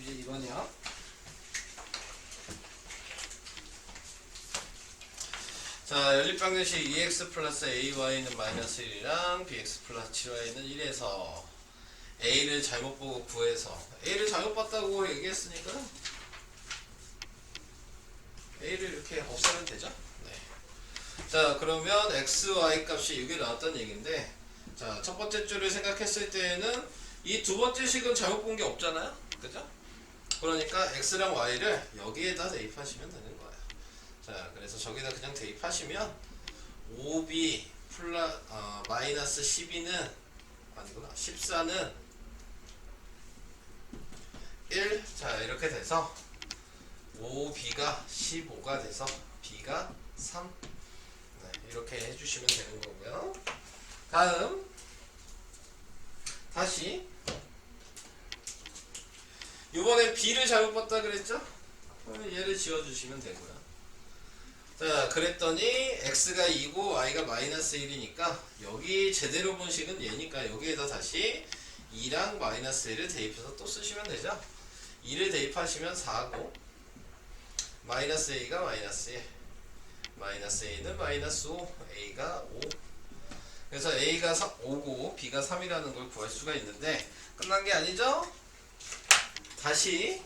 이제 2번이야. 자, 연립방정식 2x 플러스 ay는 마이너스 1이랑 bx 플러스 7y는 1에서 a를 잘못 보고 구해서 a를 잘못 봤다고 얘기했으니까 a를 이렇게 없애면 되죠. 네. 자, 그러면 x, y 값이 6이 나왔다는 얘기인데, 자, 첫 번째 줄을 생각했을 때에는 이 두 번째 식은 잘못 본 게 없잖아요. 그죠? 그러니까 x랑 y를 여기에다 대입하시면 되는 거예요. 자, 그래서 저기다 그냥 대입하시면 5b 마이너스 12는 아니구나, 14는 1. 자, 이렇게 돼서 5b가 15가 돼서 b가 3. 네, 이렇게 해주시면 되는 거고요. 다음 다시 이번에 b를 잘못 봤다 그랬죠? 얘를 지워주시면 되고요. 자, 그랬더니 x가 2고 y가 마이너스 1이니까 여기 제대로 본 식은 얘니까 여기에다 다시 2랑 마이너스 1을 대입해서 또 쓰시면 되죠. 2를 대입하시면 4고 마이너스 a가 마이너스 1, 마이너스 a는 마이너스 5, a가 5. 그래서 a가 5고 b가 3이라는 걸 구할 수가 있는데 끝난 게 아니죠? 다시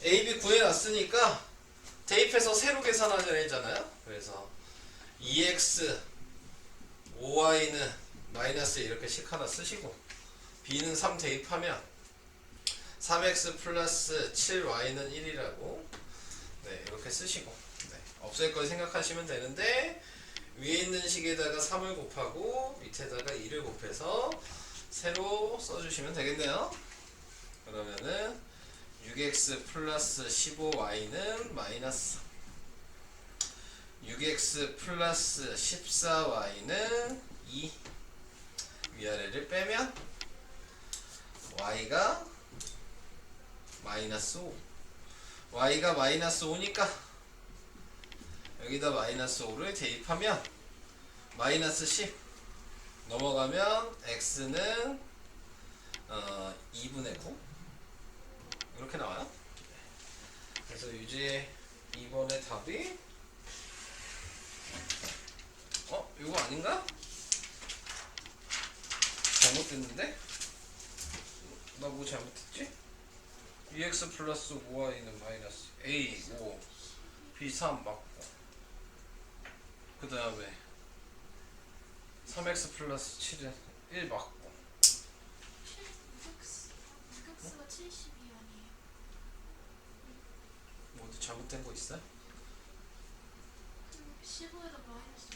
a, b 구해놨으니까 대입해서 새로 계산하잖아요. 그래서 2x 5y는 마이너스 이렇게 식 하나 쓰시고 b는 3 대입하면 3x 플러스 7y는 1이라고 네, 이렇게 쓰시고 네, 없앨 걸 생각하시면 되는데 위에 있는 식에다가 3을 곱하고 밑에다가 2를 곱해서 새로 써주시면 되겠네요. 그러면은 6x 플러스 15y는 마이너스 6x 플러스 14y는 2. 위아래를 빼면 y가 마이너스 5. y가 마이너스 5니까 여기다 마이너스 5를 대입하면 마이너스 10 넘어가면 x는 2분의 9 이렇게 나와요. 그래서 이제 2번의 답이 이거 아닌가? 잘못됐는데? 나 뭐 잘못했지? 2x 플러스 5y는 마이너스 a 5 b 3 맞고 그 다음에 3x 플러스 7은 1 맞고 6x가 72 아니에요? 뭐 어디 잘못된 거 있어요? 15에다 마이너스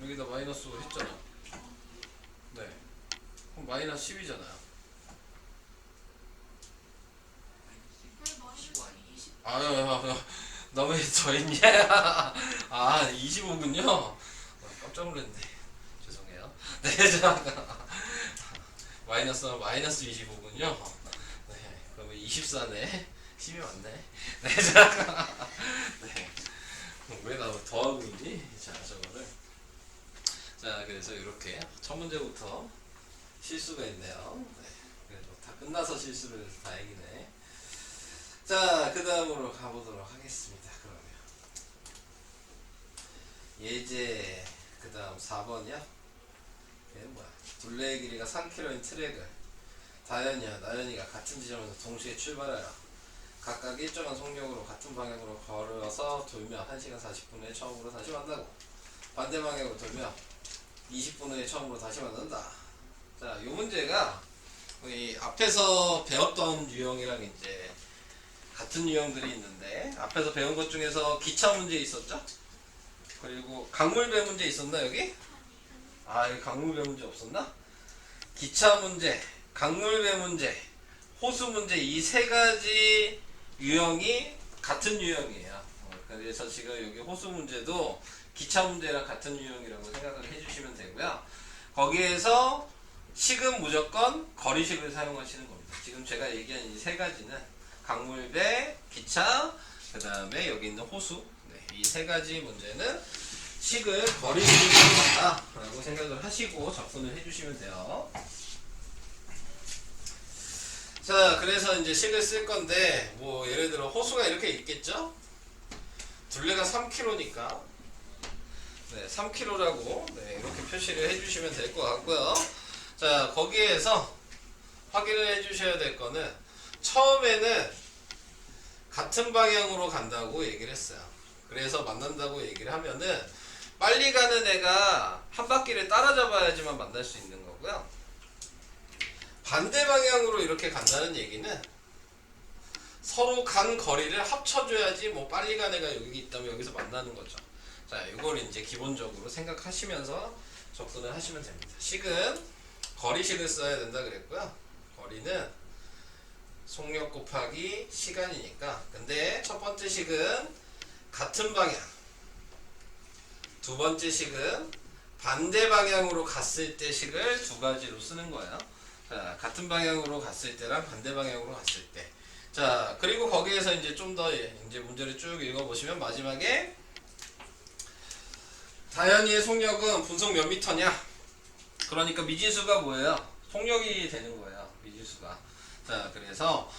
여기다 마이너스 5 했잖아. 네. 그럼 마이너스 10이잖아요. 왜 마이너스 20? 나 왜 저 했냐? 25군요? 깜짝 놀랐네. 죄송해요. 네, 마이너스 25군요? 네, 그러면 24네. 10이 맞네. 네, 네. 왜 나 더하고 있니? 자, 저거를. 자, 그래서 이렇게 첫 문제부터 실수가 있네요. 네, 그래도 다 끝나서 실수를 해서 다행이네. 자, 그 다음으로 가보도록 하겠습니다. 그러면 예제 그 다음 4번이야. 얘 뭐야? 둘레의 길이가 3km인 트랙을 다현이와 나연이가 같은 지점에서 동시에 출발하여 각각 일정한 속력으로 같은 방향으로 걸어서 돌며 1시간 40분 후에 처음으로 다시 만나고 반대 방향으로 돌며 20분 후에 처음으로 다시 만난다. 자, 이 문제가 우리 앞에서 배웠던 유형이랑 이제 같은 유형들이 있는데 앞에서 배운 것 중에서 기차 문제 있었죠? 그리고 강물배 문제 있었나 여기? 여기 강물배 문제 없었나? 기차 문제, 강물배 문제, 호수 문제 이 세 가지 유형이 같은 유형이에요. 그래서 지금 여기 호수 문제도 기차 문제랑 같은 유형이라고 생각을 해주시면 되고요. 거기에서 식은 무조건 거리식을 사용하시는 겁니다. 지금 제가 얘기한 이 세 가지는 강물배, 기차, 그 다음에 여기 있는 호수 이 세 가지 문제는 식을 거리식으로 간다 라고 생각을 하시고 접근을 해주시면 돼요. 자, 그래서 이제 식을 쓸 건데, 뭐 예를 들어 호수가 이렇게 있겠죠? 둘레가 3km니까 네, 3km라고 네, 이렇게 표시를 해주시면 될 것 같고요. 자, 거기에서 확인을 해주셔야 될 거는, 처음에는 같은 방향으로 간다고 얘기를 했어요. 그래서 만난다고 얘기를 하면은 빨리 가는 애가 한 바퀴를 따라잡아야지만 만날 수 있는 거고요. 반대 방향으로 이렇게 간다는 얘기는 서로 간 거리를 합쳐줘야지, 뭐 빨리 간 애가 여기 있다면 여기서 만나는 거죠. 자, 이걸 이제 기본적으로 생각하시면서 접근을 하시면 됩니다. 식은 거리식을 써야 된다 그랬고요. 거리는 속력 곱하기 시간이니까. 근데 첫 번째 식은 같은 방향, 두 번째 식은 반대 방향으로 갔을 때 식을 두 가지로 쓰는 거예요. 자, 같은 방향으로 갔을 때랑 반대 방향으로 갔을 때. 자, 그리고 거기에서 이제 좀 더 이제 문제를 쭉 읽어보시면 마지막에 다현이의 속력은 분속 몇 미터냐? 그러니까 미지수가 뭐예요? 속력이 되는 거예요. 미지수가. 자, 그래서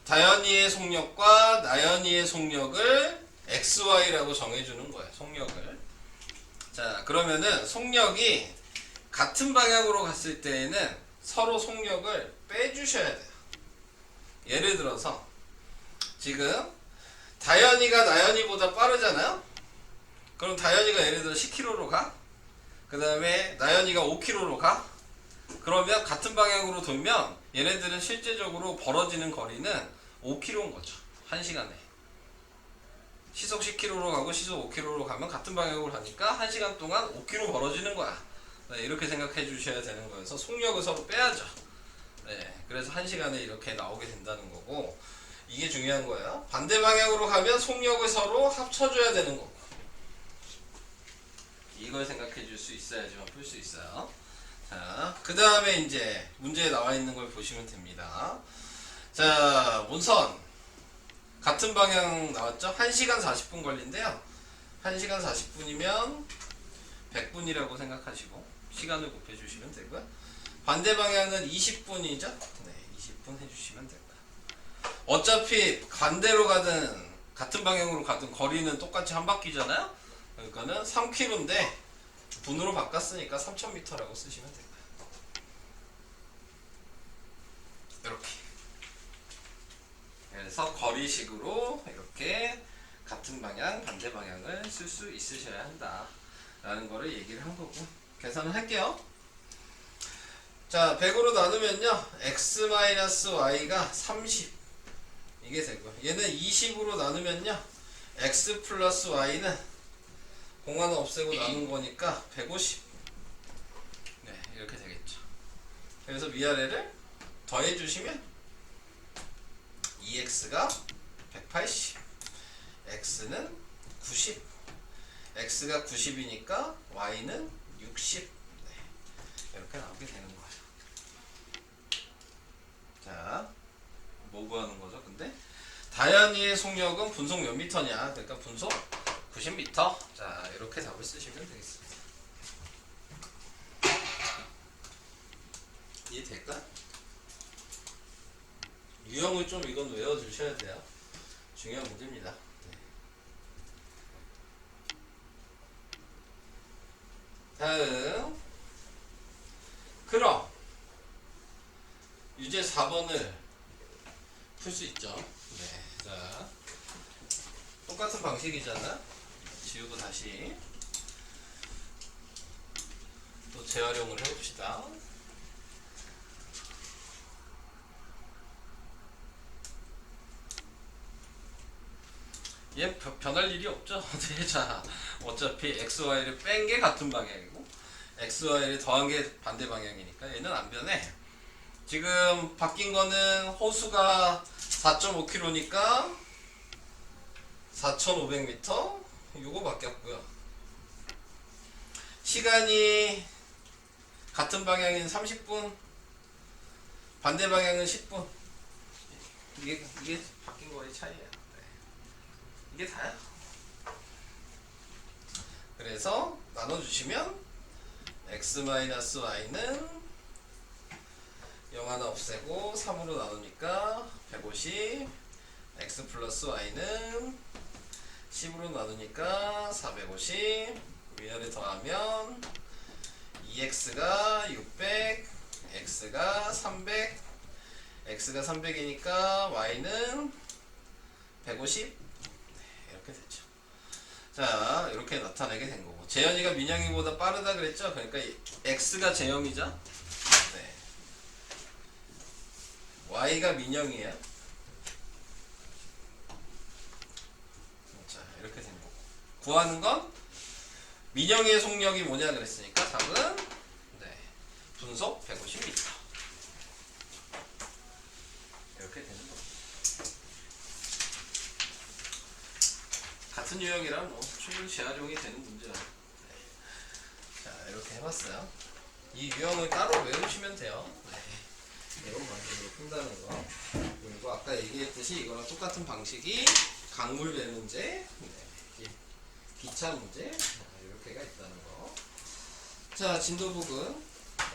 다현이의 속력과 나연이의 속력을 XY라고 정해주는 거예요. 속력을. 자, 그러면은 속력이 같은 방향으로 갔을 때에는 서로 속력을 빼주셔야 돼요. 예를 들어서 지금 다현이가 나연이보다 빠르잖아요? 그럼 다현이가 예를 들어 10km로 가? 그 다음에 나연이가 5km로 가? 그러면 같은 방향으로 돌면 얘네들은 실제적으로 벌어지는 거리는 5km인 거죠. 1시간에. 시속 10km로 가고 시속 5km로 가면 같은 방향으로 가니까 1시간 동안 5km 벌어지는 거야. 네, 이렇게 생각해 주셔야 되는 거여서 속력을 서로 빼야죠. 네, 그래서 1시간에 이렇게 나오게 된다는 거고, 이게 중요한 거예요. 반대 방향으로 가면 속력을 서로 합쳐줘야 되는 거고, 이걸 생각해 줄 수 있어야지만 풀 수 있어요. 자, 그 다음에 이제 문제에 나와 있는 걸 보시면 됩니다. 자, 문선 같은 방향 나왔죠? 1시간 40분 걸린대요. 1시간 40분이면 100분이라고 생각하시고 시간을 곱해 주시면 되고요. 반대 방향은 20분이죠? 네, 20분 해주시면 됩니다. 어차피 반대로 가든 같은 방향으로 가든 거리는 똑같이 한 바퀴잖아요? 그러니까는 3km인데 분으로 바꿨으니까 3000m라고 쓰시면 됩니다. 이렇게. 그래서 거리식으로 이렇게 같은 방향, 반대 방향을 쓸 수 있으셔야 한다 라는 거를 얘기를 한 거고, 계산을 할게요. 자, 100으로 나누면요 x-y가 30 이게 되고요. 얘는 20으로 나누면요 x 플러스 y는 공화는 없애고 나눈 거니까 150. 네, 이렇게 되겠죠. 그래서 위아래를 더해 주시면 2x가 180, x는 90, x가 90이니까 y는 60. 네, 이렇게 나오게 되는 거예요. 자, 뭐 구하는 거죠? 근데 다현이의 속력은 분속 몇 미터냐? 그러니까 분속 90m. 자, 이렇게 답을 쓰시면 되겠습니다. 이해될까? 유형을 좀 이건 외워주셔야 돼요. 중요한 문제입니다. 네. 다음, 그럼 유제 4번을 풀 수 있죠. 네. 자, 똑같은 방식이잖아. 지우고 다시 또 재활용을 해봅시다. 얘 변할 일이 없죠. 네, 자, 어차피 XY를 뺀 게 같은 방향이고 XY를 더한 게 반대 방향이니까 얘는 안 변해. 지금 바뀐 거는 호수가 4.5km니까 4,500m 요거 바뀌었고요. 시간이 같은 방향인 30분, 반대 방향은 10분. 이게 바뀐 거의 차이예요. 네. 이게 다야. 그래서 나눠주시면 x-y는 0 하나 없애고 3으로 나누니까 150, x 플러스 y는 10으로 나누니까 450, 위아래 더하면 2x가 600, x가 300, x가 300이니까 y는 150 이렇게 되죠. 자, 이렇게 나타내게 된 거고, 재현이가 민영이보다 빠르다 그랬죠? 그러니까 x가 재영이죠? 네. y가 민영이에요. 자, 이렇게 된 거고, 구하는 건 민영이의 속력이 뭐냐 그랬으니까 답은 네, 분속 150m 이렇게 되는 겁니다. 같은 유형이라 뭐 충분히 재활용이 되는 문제예요. 네. 자, 이렇게 해봤어요. 이 유형을 따로 외우시면 돼요. 네. 이런 방식으로 푼다는 거. 그리고 아까 얘기했듯이 이거랑 똑같은 방식이 강물 배 문제, 네. 기차 문제, 이렇게가 있다는 거. 자, 진도북은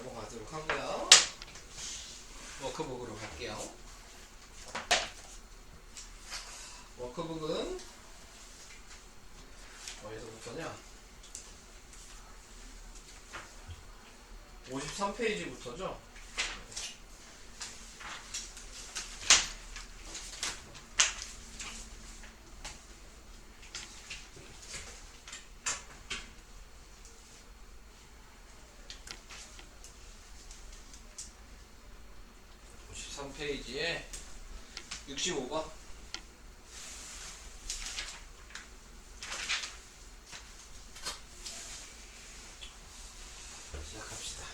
넘어가도록 하고요. 워크북으로 갈게요. 워크북은 어디서부터냐? 53페이지부터죠? 페이지에 65번 시작합시다.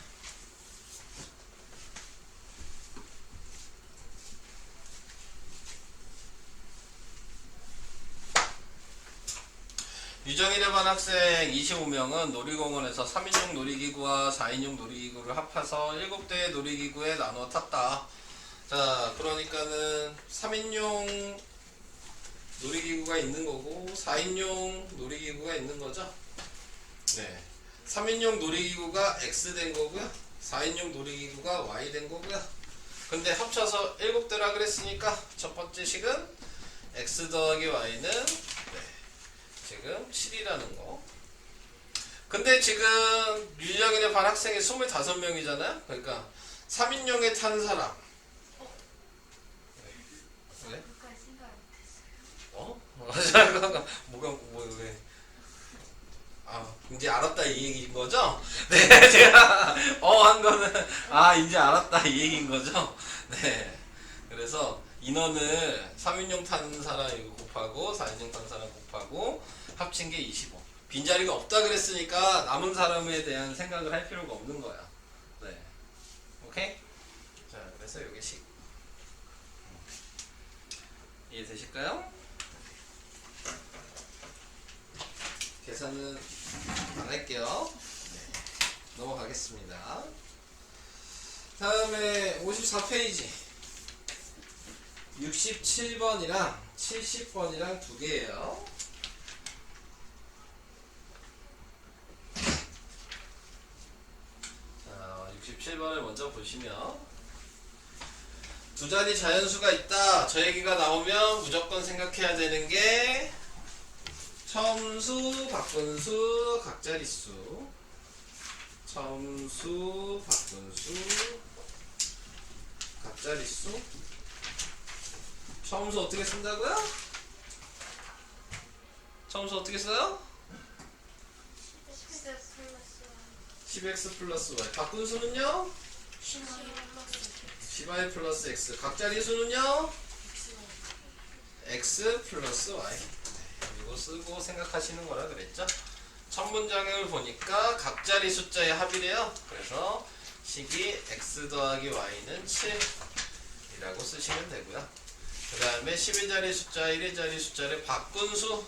유정일의 반 학생 25명은 놀이공원에서 3인용 놀이기구와 4인용 놀이기구를 합해서 7대의 놀이기구에 나누어 탔다. 자, 그러니까는 3인용 놀이기구가 있는 거고 4인용 놀이기구가 있는 거죠. 네, 3인용 놀이기구가 X 된 거고요, 4인용 놀이기구가 Y 된 거고요. 근데 합쳐서 7대라 그랬으니까 첫 번째 식은 X 더하기 Y는 네, 지금 7이라는 거. 근데 지금 유정일의 반 학생이 25명이잖아요. 그러니까 3인용에 탄 사람. 왜? 어? 뭐가 왜? 아, 이제 알았다 이 얘기인 거죠? 네, 제가 한 거는 이제 알았다 이 얘기인 거죠? 네. 그래서 인원을 3인용 타는 사람 이거 곱하고 4인용 타는 사람 곱하고 합친 게 25. 빈자리가 없다 그랬으니까 남은 사람에 대한 생각을 할 필요가 없는 거야. 네. 오케이? 자, 그래서 요게 식. 이해되실까요? 계산은 안 할게요. 네. 넘어가겠습니다. 다음에 54페이지 67번이랑 70번이랑 두 개예요. 자, 67번을 먼저 보시면 두 자리 자연수가 있다. 저 얘기가 나오면 무조건 생각해야 되는 게 첨수, 박분수, 각자리수. 첨수, 박분수, 각자리수. 첨수 어떻게 쓴다고요? 첨수 어떻게 써요? 10x 플러스 y. 박분수는요? 10y 플러스 x. 각자리수는요? x 플러스 y. 이거 쓰고 생각하시는 거라 그랬죠? 첫 문장을 보니까 각자리 숫자의 합이래요. 그래서 식이 x 더하기 y는 7이라고 쓰시면 되고요. 그 다음에 12자리 숫자, 1자리 숫자를 바꾼 수는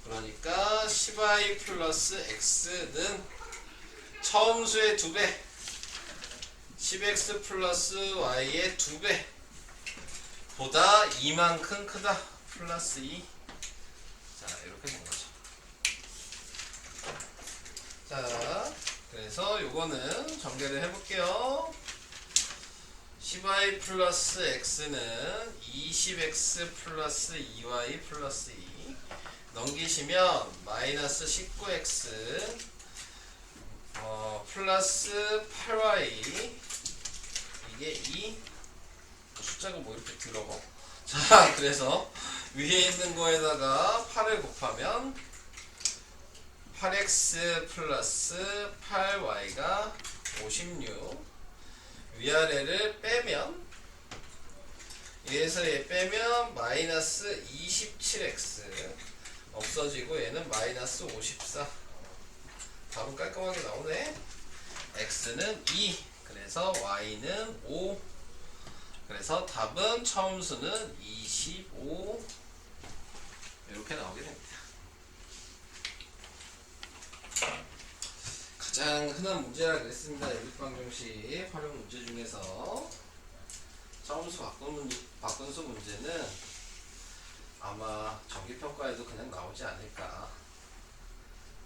그러니까 10y 플러스 x는 처음 수의 2배, 10x 플러스 y의 2배 보다 이만큼 크다. 플러스 2. 자, 이렇게 된 거죠. 자, 그래서 요거는 전개를 해볼게요. 10y 플러스 x는 20x 플러스 2y 플러스 2 넘기시면 마이너스 19x 플러스 8y 이게 2 숫자가 뭐 이렇게 더러워. 자, 그래서 위에 있는 거에다가 8을 곱하면 8x 플러스 8y가 56 위아래를 빼면 얘에서 얘 빼면 마이너스 27x 없어지고 얘는 마이너스 54 답은 깔끔하게 나오네. x는 2 그래서 y는 5 그래서 답은 처음 수는 25 이렇게 나오게 됩니다. 가장 흔한 문제라 그랬습니다. 연립방정식 활용 문제 중에서 처음수 바꾼수 문제는 아마 정기평가에도 그냥 나오지 않을까.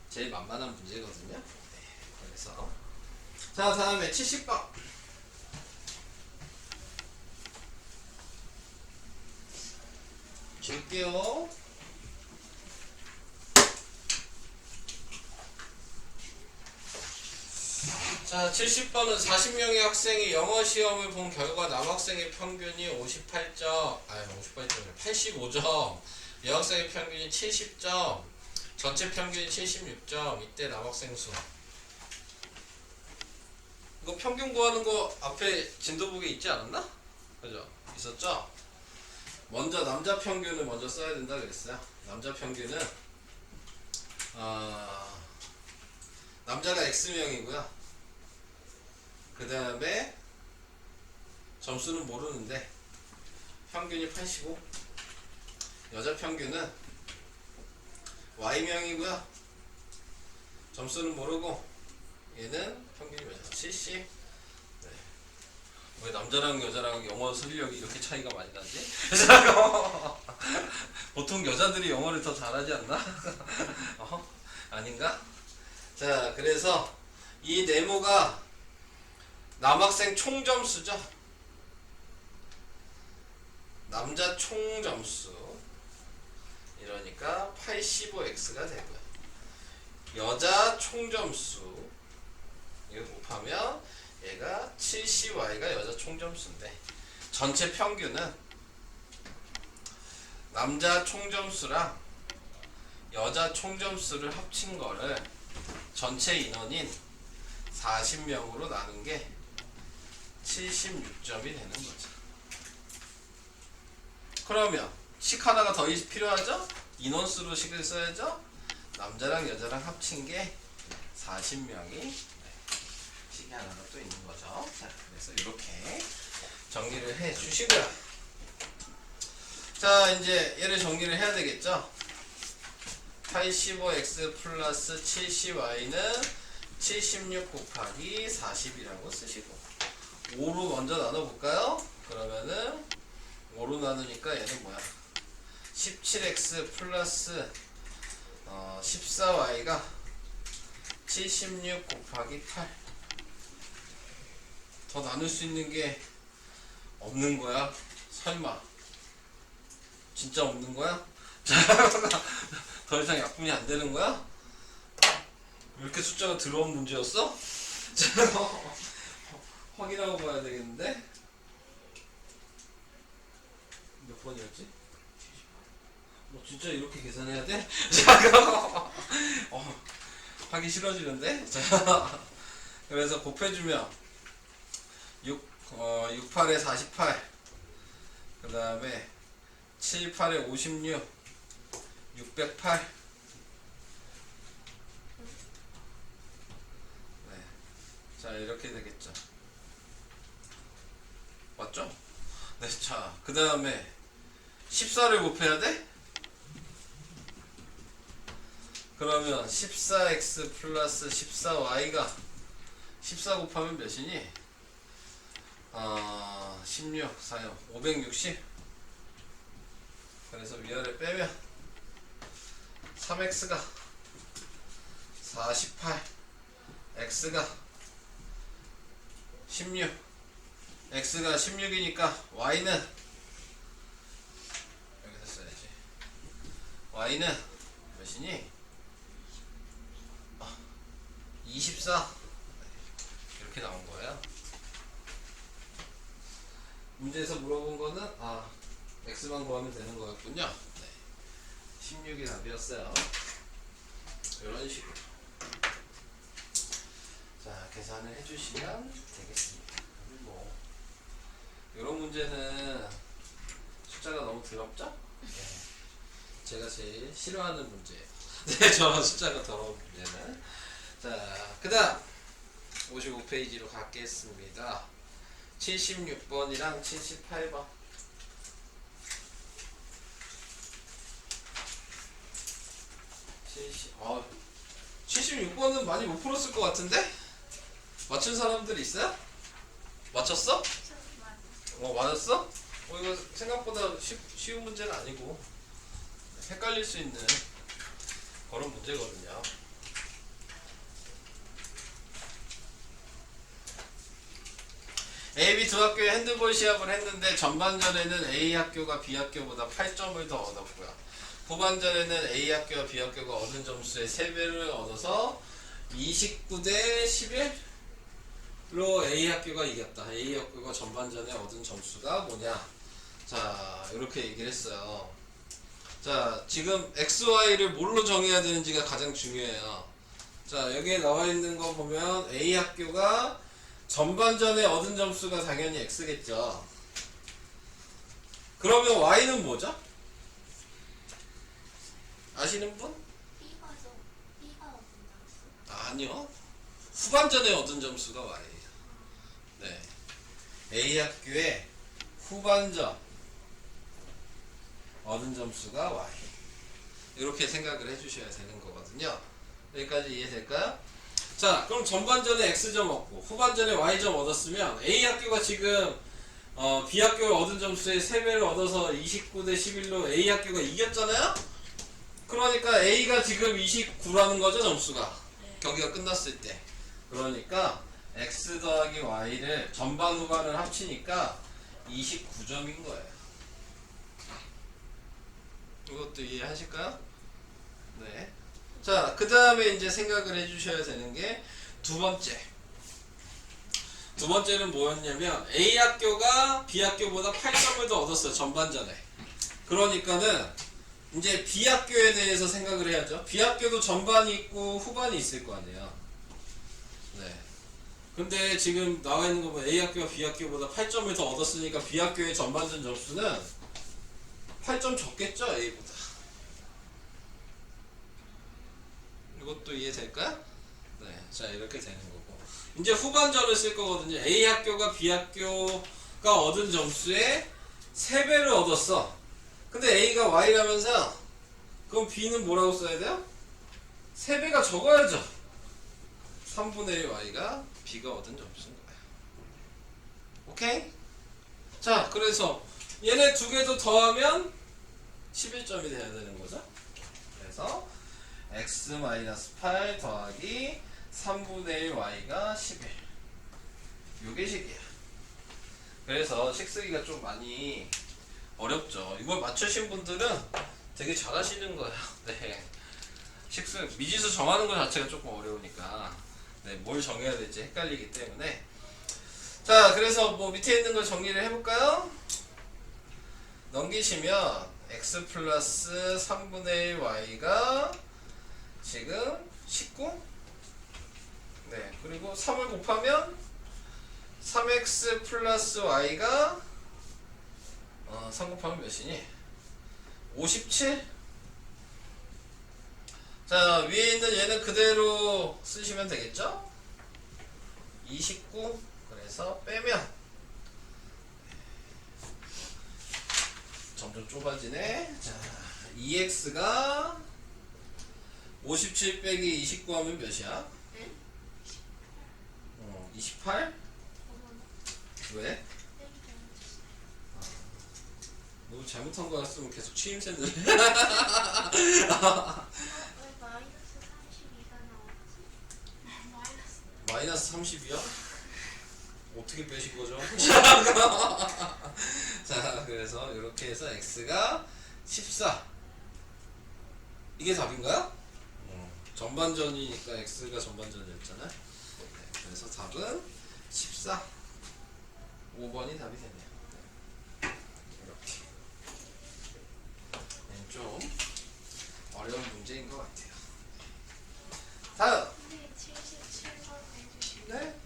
제일 만만한 문제거든요. 네, 그래서 자, 다음에 70번 줄게요. 자, 70번은 40명의 학생이 영어 시험을 본 결과 남학생의 평균이 85점, 여학생의 평균이 70점, 전체 평균이 76점. 이때 남학생 수. 이거 평균 구하는 거 앞에 진도북에 있지 않았나? 그죠? 있었죠? 먼저 남자 평균을 먼저 써야 된다 그랬어요. 남자 평균은 남자가 X명이고요. 그 다음에 점수는 모르는데 평균이 85. 여자 평균은 Y명이고요. 점수는 모르고 얘는 평균이 몇이야? 70. 네. 왜 남자랑 여자랑 영어 실력이 이렇게 차이가 많이 나지? 보통 여자들이 영어를 더 잘하지 않나? 아닌가? 자, 그래서 이 네모가 남학생 총점수죠. 남자 총점수. 이러니까 85x가 되고요. 여자 총점수. 이거 곱하면 얘가 70y가 여자 총점수인데 전체 평균은 남자 총점수랑 여자 총점수를 합친 거를 전체 인원인 40명으로 나눈 게 76점이 되는 거죠. 그러면 식 하나가 더 필요하죠? 인원수로 식을 써야죠? 남자랑 여자랑 합친 게 40명이 식이 하나가 또 있는 거죠. 자, 그래서 이렇게 정리를 해 주시고요. 자, 이제 얘를 정리를 해야 되겠죠? 85x 플러스 70y는 76 곱하기 40이라고 쓰시고 5로 먼저 나눠볼까요? 그러면은 5로 나누니까 얘는 뭐야? 17x 플러스 14y가 76 곱하기 8. 더 나눌 수 있는 게 없는 거야? 설마 진짜 없는 거야? 더 이상 약분이 안 되는 거야? 이렇게 숫자가 들어온 문제였어? 확인하고 봐야 되겠는데? 몇 번이었지? 진짜 이렇게 계산해야 돼? 하기 싫어지는데? 자, 그래서 곱해주면 68에 48, 그 다음에 78에 56, 608. 네. 자, 이렇게 되겠죠. 맞죠? 네, 자, 그 다음에 14를 곱해야 돼? 그러면 14x 플러스 14y가 14 곱하면 몇이니? 16, 4요. 560. 그래서 위아래 빼면 3x가 48. x가 16 x가 16이니까 y는 여기다 써야지. y는 몇이니? 24 이렇게 나온 거예요. 문제에서 물어본 거는 x만 구하면 되는 거였군요. 네. 16이 답이었어요. 이런 식으로 자 계산을 해주시면 되겠습니다. 뭐 이런 문제는 숫자가 너무 더럽죠? 네. 제가 제일 싫어하는 문제예요. 네, 저런 숫자가 더러운 문제는. 자, 그 다음 55페이지로 가겠습니다. 76번이랑 78번. 76번은 많이 못 풀었을 것 같은데? 맞춘 사람들 있어요? 맞췄어? 맞았어? 이거 생각보다 쉬운 문제는 아니고 헷갈릴 수 있는 그런 문제거든요. A, B 두 학교에 핸드볼 시합을 했는데 전반전에는 A 학교가 B 학교보다 8점을 더 얻었고요. 후반전에는 A 학교와 B 학교가 얻은 점수의 3배를 얻어서 29대 11로 A 학교가 이겼다. A 학교가 전반전에 얻은 점수가 뭐냐? 자, 이렇게 얘기를 했어요. 자, 지금 X, Y를 뭘로 정해야 되는지가 가장 중요해요. 자, 여기에 나와 있는 거 보면 A 학교가 전반전에 얻은 점수가 당연히 X겠죠. 그러면 Y는 뭐죠? 아시는 분? B가 얻은 점수. 아니요. 후반전에 얻은 점수가 Y예요. 네. A 학교의 후반전 얻은 점수가 Y. 이렇게 생각을 해주셔야 되는 거거든요. 여기까지 이해될까요? 자, 그럼 전반전에 X점 얻고 후반전에 Y점 얻었으면 A 학교가 지금 B 학교가 얻은 점수의 3배를 얻어서 29대 11로 A 학교가 이겼잖아요? 그러니까 A가 지금 29라는 거죠, 점수가. 네. 경기가 끝났을 때. 그러니까 X 더하기 Y를 전반 후반을 합치니까 29점인 거예요. 이것도 이해하실까요? 네. 자, 그 다음에 이제 생각을 해주셔야 되는 게 두 번째. 두 번째는 뭐였냐면 A 학교가 B 학교보다 8점을 더 얻었어요, 전반전에. 그러니까는 이제 B 학교에 대해서 생각을 해야죠. B 학교도 전반이 있고 후반이 있을 거 아니에요. 네. 근데 지금 나와 있는 거 보면 A 학교가 B 학교보다 8점을 더 얻었으니까 B 학교의 전반전 점수는 8점 적겠죠, A보다. 이것도 이해될까요? 네, 자 이렇게 되는 거고 이제 후반전을 쓸 거거든요. A 학교가 B 학교가 얻은 점수의 3배를 얻었어. 근데 A가 Y라면서 그럼 B는 뭐라고 써야 돼요? 3배가 적어야죠. 3분의 1 Y가 B가 얻은 점수인 거예요. 오케이? 자, 그래서 얘네 두 개도 더하면 11점이 돼야 되는 거죠. 그래서 x-8 더하기 3분의 1 y가 11. 요게 식이야. 그래서 식 쓰기가 좀 많이 어렵죠. 이걸 맞추신 분들은 되게 잘하시는 거예요. 네. 식수 미지수 정하는 것 자체가 조금 어려우니까 네, 뭘 정해야 될지 헷갈리기 때문에. 자, 그래서 뭐 밑에 있는 걸 정리를 해볼까요? 넘기시면 x 플러스 3분의 1 y가 지금 19? 네, 그리고 3을 곱하면 3x 플러스 y가 3 곱하면 몇이니? 57? 자, 위에 있는 얘는 그대로 쓰시면 되겠죠? 29? 그래서 빼면 점점 좁아지네. 자, 2x가 57 빼기 29 하면 몇이야? 네? 28? 왜? 너 잘못한 거였으면 계속 취임새는. 왜 마이너스 32가 나왔지? 마이너스 마이너스 30이요? 어떻게 빼신 거죠? 자, 그래서 이렇게 해서 x가 14. 이게 답인가요? 전반전이니까 x가 전반전이었잖아요. 네, 그래서 답은 14. 5번이 답이 되네요. 네, 이렇게. 네, 좀 어려운 문제인 것 같아요. 다음. 네, 77번 해주시면. 네.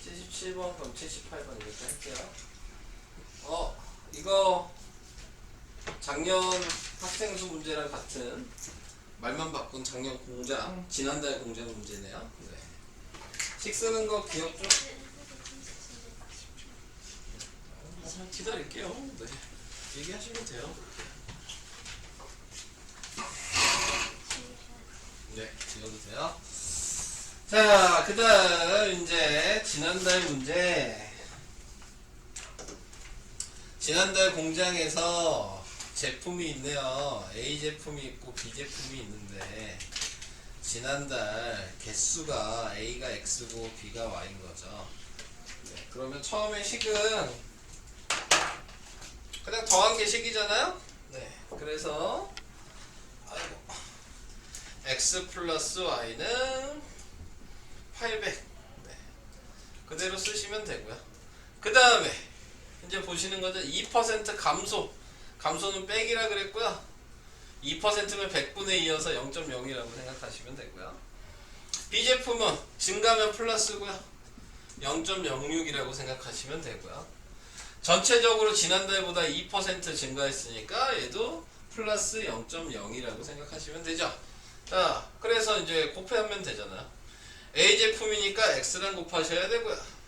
77번 그럼 78번 이렇게 할게요. 이거 작년 학생수 문제랑 같은 말만 바꾼 작년 공장, 지난달 공장 문제네요. 네. 식 쓰는 거 기억 좀. 기다릴게요. 네. 얘기하시면 돼요. 네, 지워도 돼요. 자, 그 다음 이제 지난달 문제. 지난달 공장에서 제품이 있네요. A 제품이 있고 B 제품이 있는데 지난달 개수가 A가 X고 B가 Y인 거죠. 네, 그러면 처음에 식은 그냥 더한 게 식이잖아요. 네, 그래서 X 플러스 Y는 800. 네, 그대로 쓰시면 되고요. 그 다음에 이제 보시는 거죠. 2% 감소. 감소는 빼기라 그랬고요. 2%면 100분의 2여서 0.0이라고 생각하시면 되고요. B제품은 증가면 플러스고요. 0.06이라고 생각하시면 되고요. 전체적으로 지난달보다 2% 증가했으니까 얘도 플러스 0.0이라고 생각하시면 되죠. 자, 그래서 이제 곱하면 되잖아요. A제품이니까 X랑 곱하셔야 되고요.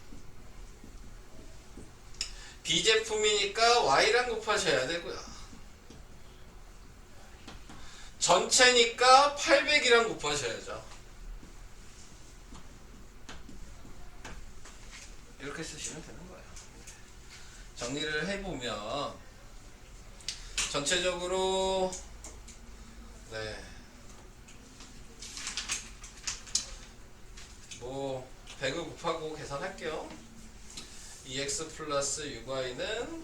B제품이니까 Y랑 곱하셔야 되고요. 전체니까 800이랑 곱하셔야죠. 이렇게 쓰시면 되는 거예요. 정리를 해보면 전체적으로 네, 뭐 100을 곱하고 계산할게요. 2x 플러스 6y는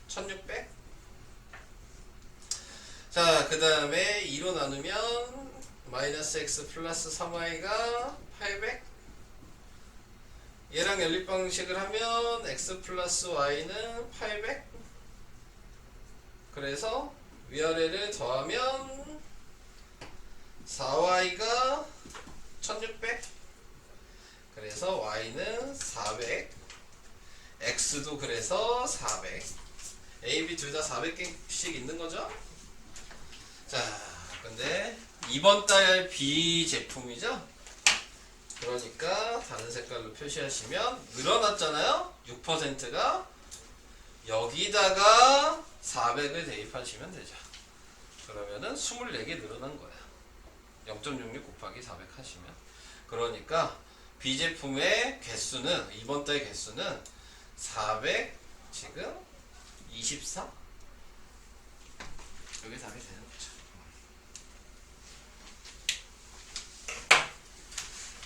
1600. 자, 그 다음에 2로 나누면 마이너스 x 플러스 3y가 800. 얘랑 연립방식을 하면 x 플러스 y는 800. 그래서 위아래를 더하면 4y가 1600. 그래서 y는 400. x도 그래서 400. a, b 둘 다 400개씩 있는 거죠? 자, 근데 이번 달 B 제품이죠? 그러니까 다른 색깔로 표시하시면 늘어났잖아요? 6%가 여기다가 400을 대입하시면 되죠. 그러면은 24개 늘어난 거야. 0.66 곱하기 400 하시면. 그러니까 B 제품의 개수는 이번 달 개수는 400 지금 24? 여기 답이 되는 거죠.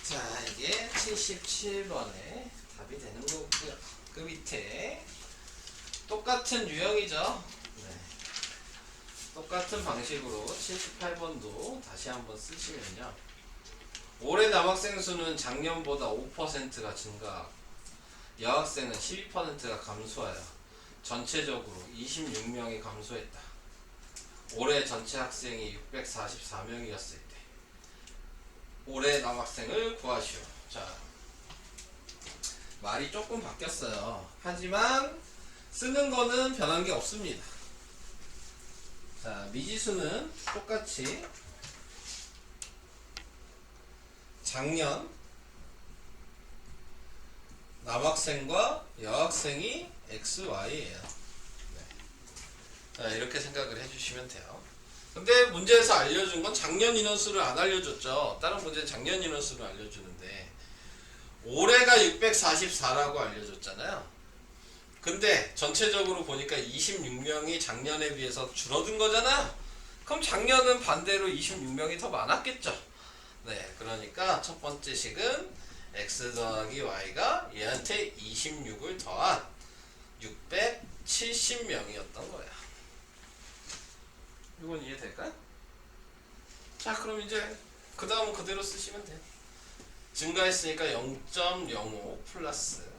자, 이게 77번에 답이 되는 거고요. 그 밑에 똑같은 유형이죠. 네. 똑같은 방식으로 78번도 다시 한번 쓰시면요. 올해 남학생 수는 작년보다 5%가 증가하고 여학생은 12%가 감소하여 전체적으로 26명이 감소했다. 올해 전체 학생이 644명이었을 때 올해 남학생을 구하시오. 자, 말이 조금 바뀌었어요. 하지만 쓰는 거는 변한 게 없습니다. 자, 미지수는 똑같이 작년 남학생과 여학생이 x, y예요. 네. 자, 이렇게 생각을 해주시면 돼요. 근데 문제에서 알려준 건 작년 인원수를 안 알려줬죠. 다른 문제는 작년 인원수를 알려주는데 올해가 644라고 알려줬잖아요. 근데 전체적으로 보니까 26명이 작년에 비해서 줄어든 거잖아요. 그럼 작년은 반대로 26명이 더 많았겠죠. 네, 그러니까 첫 번째 식은 x 더하기 y가 얘한테 26을 더한 670명이었던 거야. 이건 이해될까요? 자, 그럼 이제 그 다음은 그대로 쓰시면 돼요. 증가했으니까 0.05 플러스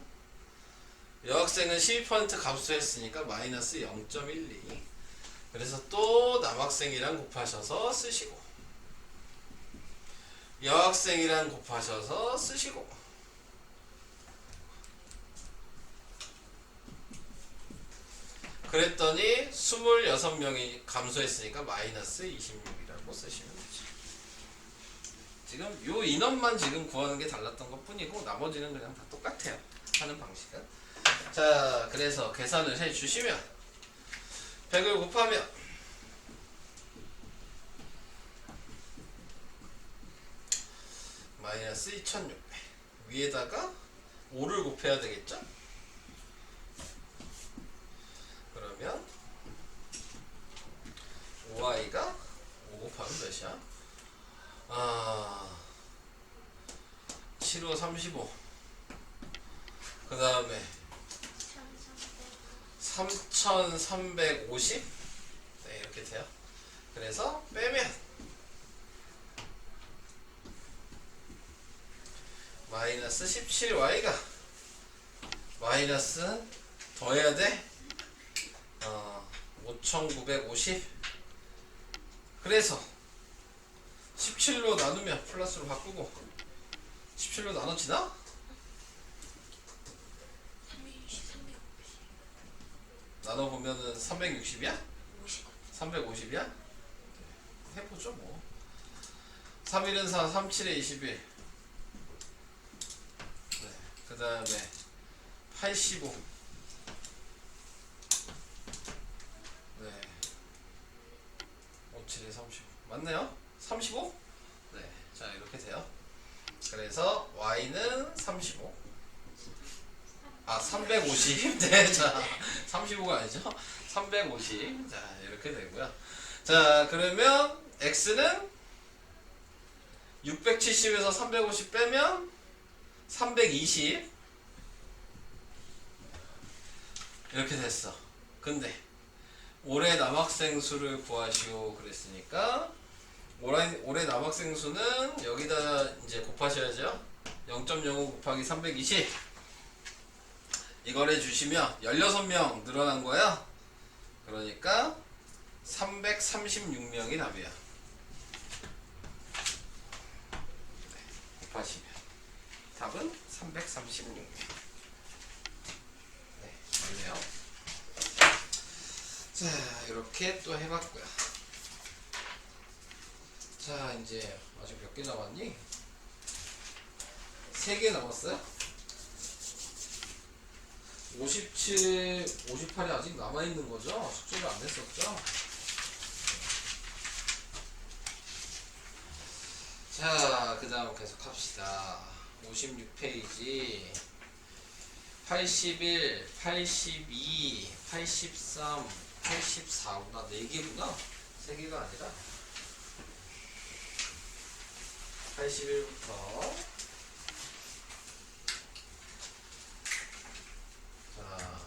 여학생은 12% 값수했으니까 마이너스 0.12. 그래서 또 남학생이랑 곱하셔서 쓰시고 여학생이랑 곱하셔서 쓰시고 그랬더니 26명이 감소했으니까 마이너스 26이라고 쓰시면 되죠. 지금 요 인원만 지금 구하는 게 달랐던 것 뿐이고 나머지는 그냥 다 똑같아요. 하는 방식은. 자, 그래서 계산을 해 주시면 100을 곱하면 마이너스 2600 위에다가 5를 곱해야 되겠죠? 그러면 5y가 5 곱하면 몇이야? 7, 5, 35. 그 다음에 3350. 네, 이렇게 돼요. 그래서 빼면 마이너스 17y가 마이너스 더해야 돼? 5950. 그래서 17로 나누면 플러스로 바꾸고 17로 나눠지나? 360. 나눠보면은 360이야? 50. 350이야? 해보죠 뭐. 3일은 4, 37에 21. 네, 그 다음에 85. 네, 57에 35. 맞네요? 35? 네, 자 이렇게 돼요. 그래서 y는 35. 350. 네, 자 35가 아니죠? 350. 자 이렇게 되고요. 자 그러면 x는 670에서 350 빼면 320 이렇게 됐어. 근데 올해 남학생 수를 구하시오 그랬으니까 올해 남학생 수는 여기다 이제 곱하셔야죠. 0.05 곱하기 320 이걸 해주시면 16명 늘어난 거야. 그러니까 336명이 답이야. 곱하시면 답은 336명. 네, 맞네요. 자, 이렇게 또 해봤고요. 자, 이제 아직 몇 개 남았니? 3개 남았어요? 57, 58이 아직 남아있는 거죠? 숙제를 안 했었죠? 자, 그 다음 계속 합시다. 56페이지 81, 82, 83, 84구나. 4개구나. 3개가 아니라 81부터 자,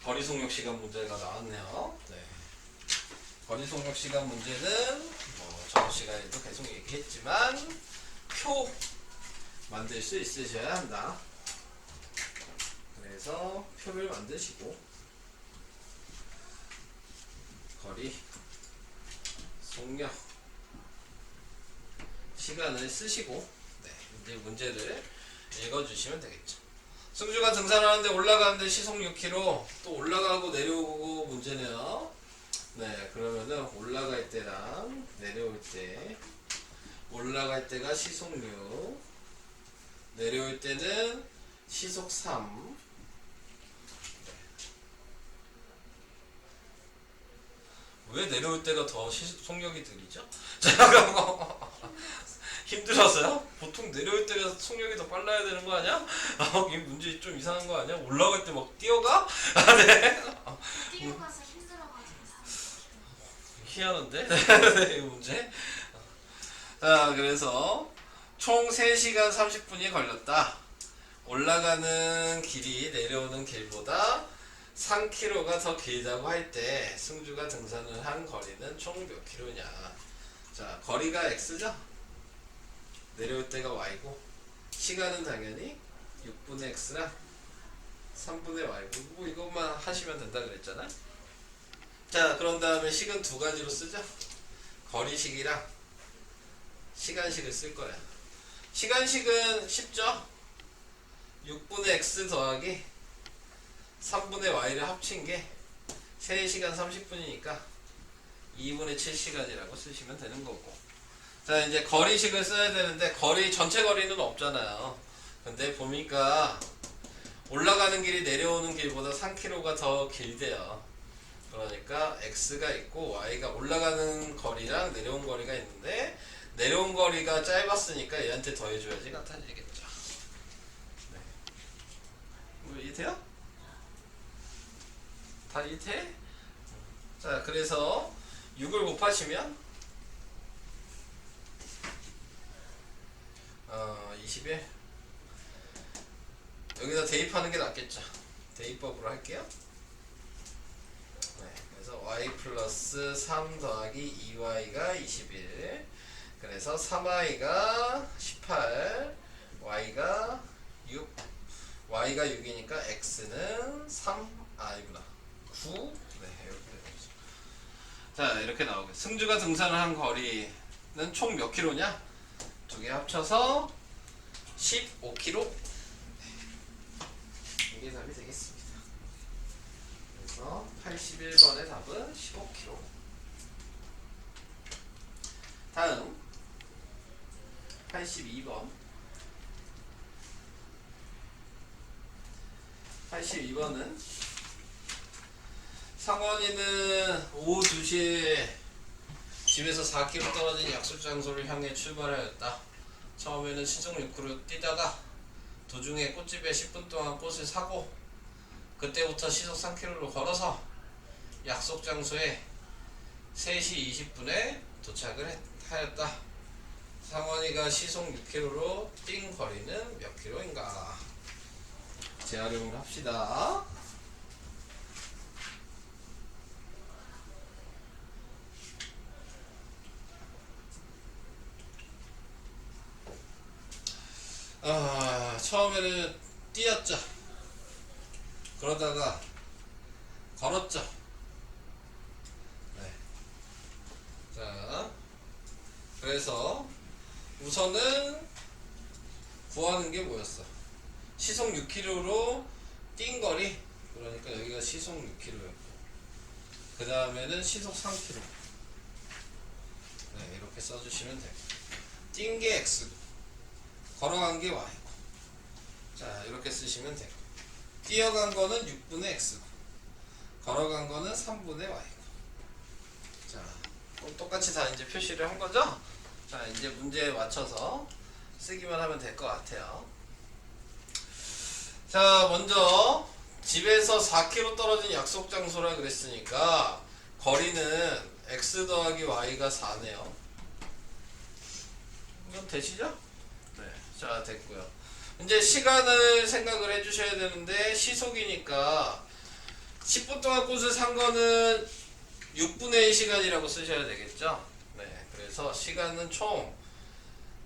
거리속력 시간 문제가 나왔네요. 네. 거리속력 시간 문제는 뭐 저번 시간에도 계속 얘기했지만 표 만들 수 있으셔야 한다. 그래서 표를 만드시고 거리 속력 시간을 쓰시고 네, 이제 문제를 읽어주시면 되겠죠. 승주가 등산하는데 올라가는데 시속 6km 또 올라가고 내려오고 문제네요. 네, 그러면은 올라갈 때랑 내려올 때 올라갈 때가 시속 6 내려올 때는 시속 3 왜 내려올 때가 더 속력이 느리죠? 힘들어서요? 보통 내려올 때가 속력이 더 빨라야 되는 거 아니야? 이 문제 좀 이상한 거 아니야? 올라갈 때 막 뛰어가? 네. 뛰어가서 힘들어가지고 희한한데? 이 문제? 자, 그래서 총 3시간 30분이 걸렸다. 올라가는 길이 내려오는 길보다 3km가 더 길다고 할 때 승주가 등산을 한 거리는 총 몇 킬로냐. 자, 거리가 x죠? 내려올 때가 y고, 시간은 당연히 6분의 x랑 3분의 y고, 뭐 이것만 하시면 된다 그랬잖아. 자, 그런 다음에 식은 두 가지로 쓰죠. 거리식이랑 시간식을 쓸 거야. 시간식은 쉽죠? 6분의 x 더하기 3분의 y를 합친 게 3시간 30분이니까 2분의 7시간이라고 쓰시면 되는 거고. 자, 이제 거리식을 써야 되는데 거리 전체 거리는 없잖아요. 근데 보니까 올라가는 길이 내려오는 길보다 3km가 더 길대요. 그러니까 x가 있고 y가 올라가는 거리랑 내려온 거리가 있는데 내려온 거리가 짧았으니까 얘한테 더해줘야지 같아지겠죠. 네. 뭐 이해돼요? 다 이해돼? 자, 그래서 6을 곱하시면 21. 여기다 대입하는 게 낫겠죠. 대입법으로 할게요. 네, 그래서 y 플러스 3 더하기 2y가 21. 그래서 3y가 18, y가 6. y가 6이니까 x는 3, 아니구나. 9. 네, 이렇게 되죠. 자, 이렇게 나오게. 승주가 등산을 한 거리는 총 몇 킬로냐? 두 개 합쳐서 15km. 이게 답이 되겠습니다. 그래서 81번의 답은 15km. 다음 82번. 82번은 상원이는 오후 2시에 집에서 4km 떨어진 약속 장소를 향해 출발하였다. 처음에는 시속 6km 뛰다가 도중에 꽃집에 10분 동안 꽃을 사고 그때부터 시속 3km로 걸어서 약속 장소에 3시 20분에 도착을 하였다. 상원이가 시속 6km로 뛴 거리는 몇 킬로인가? 재활용을 합시다. 처음에는 뛰었죠. 그러다가 걸었죠. 네. 자, 그래서 우선은 구하는 게 뭐였어? 시속 6km로 뛴 거리. 그러니까 여기가 시속 6km였고, 그 다음에는 시속 3km. 네, 이렇게 써주시면 돼요. 뛴 게 x고, 걸어간 게 y고. 자, 이렇게 쓰시면 돼요. 뛰어간 거는 6분의 x고, 걸어간 거는 3분의 y고. 자, 그럼 똑같이 다 이제 표시를 한 거죠? 자, 이제 문제에 맞춰서 쓰기만 하면 될 것 같아요. 자, 먼저 집에서 4km 떨어진 약속 장소라 그랬으니까 거리는 x 더하기 y가 4네요. 이건 되시죠? 네, 자, 됐고요. 이제 시간을 생각을 해주셔야 되는데 시속이니까 10분 동안 꽃을 산 거는 6분의 1시간이라고 쓰셔야 되겠죠? 네, 그래서 시간은 총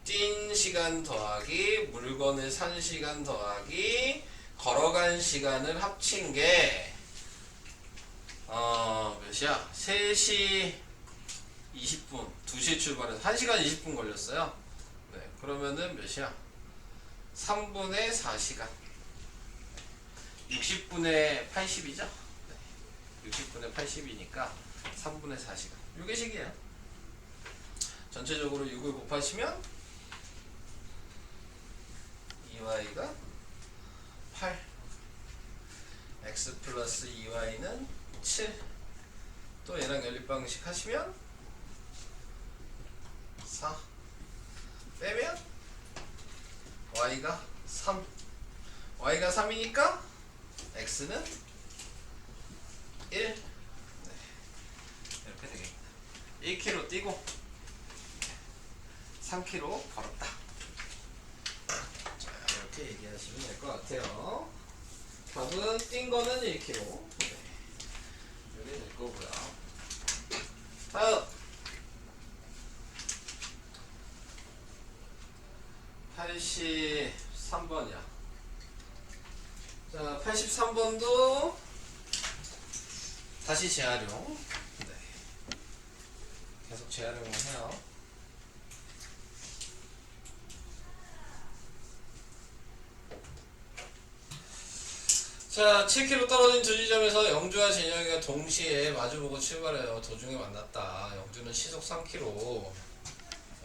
뛴 시간 더하기 물건을 산 시간 더하기 걸어간 시간을 합친 게 몇이야? 3시 20분, 2시에 출발해서 1시간 20분 걸렸어요. 네, 그러면은 몇이야? 3분의 4시간. 60분의 80이죠? 네, 60분의 80이니까 3분의 4시간. 이게 식이에요. 전체적으로 6을 곱하시면 2y가 8, x 플러스 2y는 7. 또 얘랑 연립방식 하시면 4. 빼면 y가 3. y가 3이니까 x는 1. 네, 이렇게 되겠다. 1km 뛰고 3km 걸었다. 자, 이렇게 얘기하시면 될 것 같아요. 답은 뛴 거는 1km. 네. 이렇게 될 거고요. 다음 83번이야. 자, 83번도 다시 재활용. 네. 계속 재활용을 해요. 자, 7km 떨어진 두 지점에서 영주와 진영이가 동시에 마주보고 출발해요. 도중에 만났다. 영주는 시속 3km.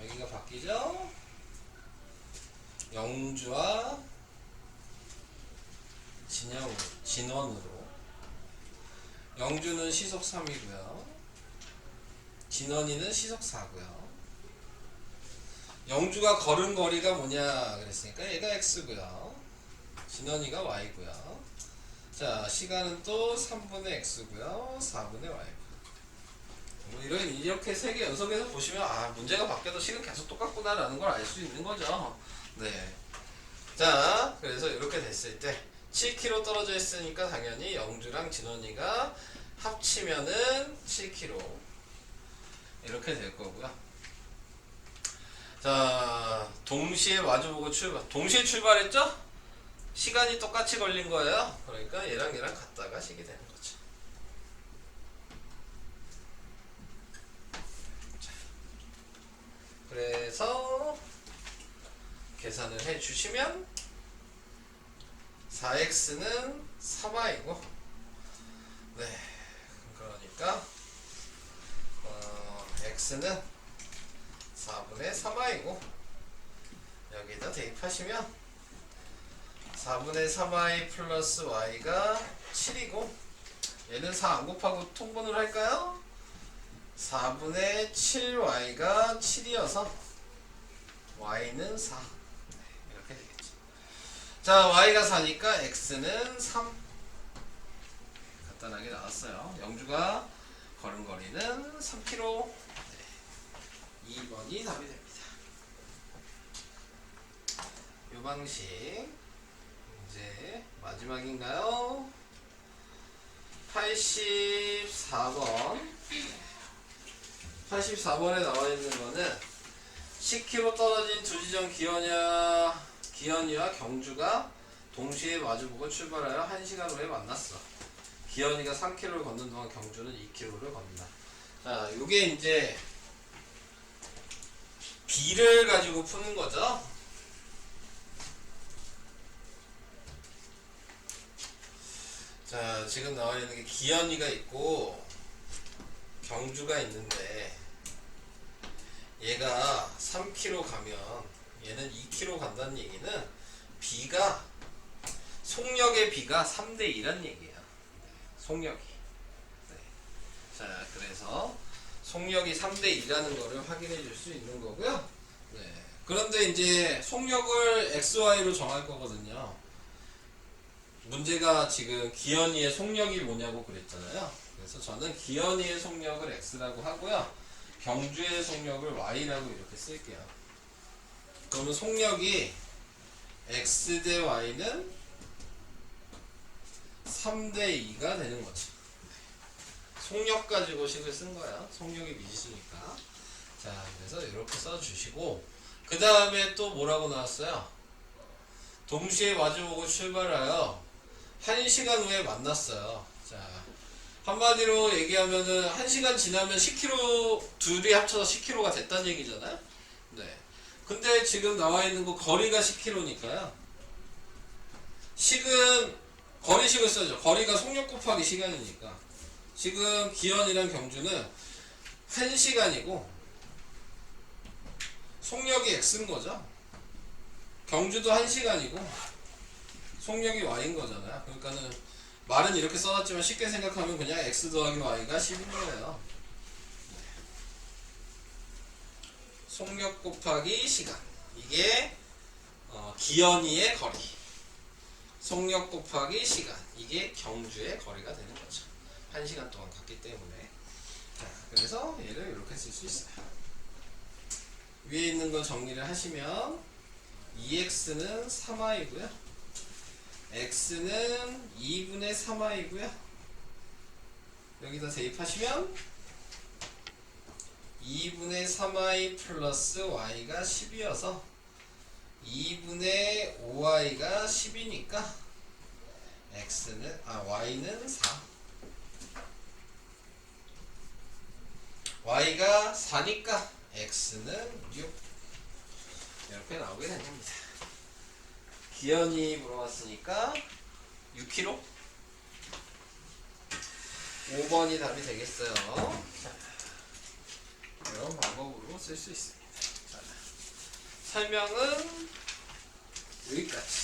여기가 바뀌죠? 영주와 진원으로. 영주는 시속 3이고요. 진원이는 시속 4고요. 영주가 걸은 거리가 뭐냐 그랬으니까 얘가 x고요. 진원이가 y고요. 자, 시간은 또 3분의 x고요. 4분의 y. 뭐 이렇게 세 개 연속해서 보시면 아, 문제가 바뀌어도 식은 계속 똑같구나라는 걸 알 수 있는 거죠. 네. 자, 그래서 이렇게 됐을 때 7km 떨어져 있으니까 당연히 영주랑 진원이가 합치면은 7km 이렇게 될 거고요. 자, 동시에 마주보고 출발. 동시에 출발했죠? 시간이 똑같이 걸린 거예요. 그러니까 얘랑 같다 가식이 되는 거죠. 자, 그래서 계산을 해 주시면 4x는 3y고, 네, 그러니까 x는 4분의 3y고, 여기다 대입하시면 4분의 3y 플러스 y가 7이고, 얘는 4 안 곱하고 통분을 할까요? 4분의 7y가 7이어서 y는 4. 이렇게 되겠죠. 자, y가 4니까 x는 3. 간단하게 나왔어요. 영주가 걸은 거리는 3km. 네. 2번이 답이 됩니다. 이 방식 이제 마지막인가요? 84번. 84번에 나와 있는 거는 10km 떨어진 두 지점 기현이와 경주가 동시에 마주보고 출발하여 1시간 후에 만났어. 기현이가 3km를 걷는 동안 경주는 2km를 걷는다. 자, 요게 이제 B를 가지고 푸는 거죠. 자, 지금 나와 있는 게 기현이가 있고 경주가 있는데, 얘가 3km 가면 얘는 2km 간다는 얘기는 B가 속력의 B가 3대 2란 얘기예요. 속력이. 네. 자, 그래서 속력이 3대 2라는 거를 확인해 줄 수 있는 거고요. 네. 그런데 이제 속력을 XY로 정할 거거든요. 문제가 지금 기현이의 속력이 뭐냐고 그랬잖아요. 그래서 저는 기현이의 속력을 X라고 하고요. 경주의 속력을 Y라고 이렇게 쓸게요. 그러면 속력이 X 대 Y는 3대 2가 되는 거죠. 속력 가지고 식을 쓴 거야. 속력이 미지수니까. 자, 그래서 이렇게 써주시고, 그 다음에 또 뭐라고 나왔어요? 동시에 마주보고 출발하여 1시간 후에 만났어요. 자, 한마디로 얘기하면은 1시간 지나면 10km, 둘이 합쳐서 10km가 됐다는 얘기잖아요. 네. 근데 지금 나와 있는 거 거리가 10km니까요. 식은 거리식을 써죠. 거리가 속력 곱하기 시간이니까. 지금 기현이랑 경주는 1시간이고 속력이 X인 거죠. 경주도 1시간이고 속력이 Y인 거잖아요. 그러니까는 말은 이렇게 써놨지만 쉽게 생각하면 그냥 X 더하기 Y가 10인 거예요. 속력 곱하기 시간. 이게 기현이의 거리. 속력 곱하기 시간. 이게 경주의 거리가 되는 거죠. 1시간 동안 갔기 때문에. 자, 그래서 얘를 이렇게 쓸 수 있어요. 위에 있는 거 정리를 하시면 2x는 3i고요. x는 2분의 3i고요. 여기다 대입하시면 2분의 3i 플러스 y가 10이어서 2분의 5i가 10이니까 y는 4. y가 4니까 x는 6. 이렇게 나오게 된 겁니다. 기현이 물어봤으니까 6kg? 5번이 답이 되겠어요. 이런 방법으로 쓸 수 있습니다. 자, 설명은 여기까지.